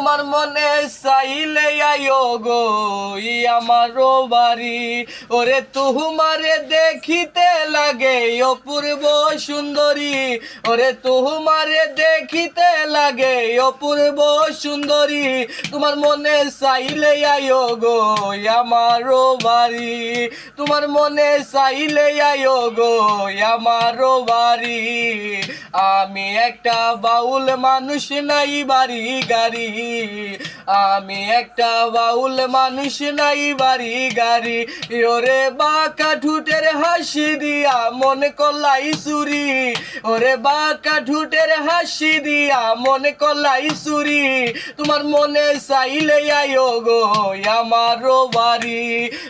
তোমার মনে চাইলে আইও গো আমারও বাড়ি। ওরে তোমারে দেখিতে লাগে অপূর্ব সুন্দরী, ওরে তোমারে দেখিতে লাগে অপূর্ব সুন্দরী। তোমার মনে চাইলে আইও গো আমারও বাড়ি, তোমার মনে চাইলে আইও গো আমারও বাড়ি। আমি একটা বাউল মানুষ নাই বাড়ি গাড়ি, আমি একটা বাউল মানুষ নাই বাড়ি গাড়ি। ওরে বাঁকা ঠুটের হাসি দিয়া মন কলাই চুরি, ওরে বাঁকা ঠুটের হাসি দিয়া মন কলাই চুরি। তোমার মনে চাইলে আইও গো আমারও বাড়ি,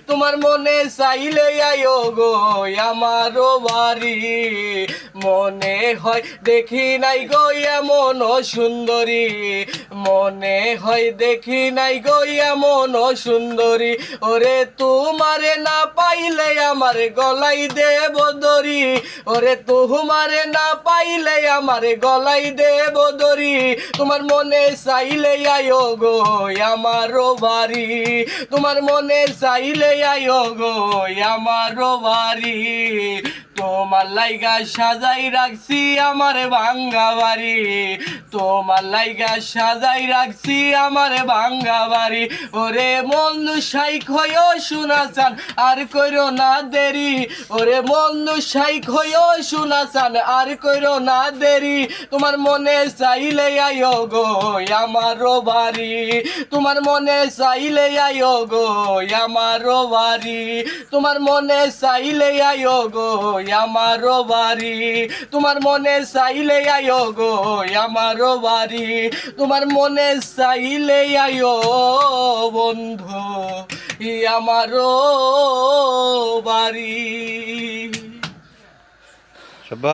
তোমার মনে চাইলে আইও গো আমারও বাড়ি। মনে হয় দেখি নাই গো এমন সুন্দরী, মনে হয় দেখি নাই গো এমন সুন্দরী। ওরে তোমারে না পাইলে আমার গলাই দেব দড়ি, ওরে তোমারে না পাইলে আমার গলাই দেব দড়ি। তোমার মনে চাইলে আইও গো আমারও বাড়ি, তোমার মনে চাইলে আইও গো আমারও বাড়ি। তোমার লাইগা সাজাই রাখছি আমার ভাঙ্গা বাড়ি, তোমার লাইগা সাজাই রাখছি আমার ভাঙ্গা বাড়ি। ওরে বন্ধু শাইখ হইও শোনা চান আর কইরো না দেরি, ওরে বন্ধু শাইখ হইও শোনা চান আর কইরো না দেরি। তোমার মনে চাইলে আইও গো আমারও বাড়ি, তোমার মনে চাইলে আইও গো আমারও বাড়ি, তোমার মনে চাইলে আইও গো আমারও বাড়ি, তোমার মনে চাইলে আইও গো আমারও বাড়ি, তোমার মনে চাইলে আইও বন্ধু আমারও বাড়ি।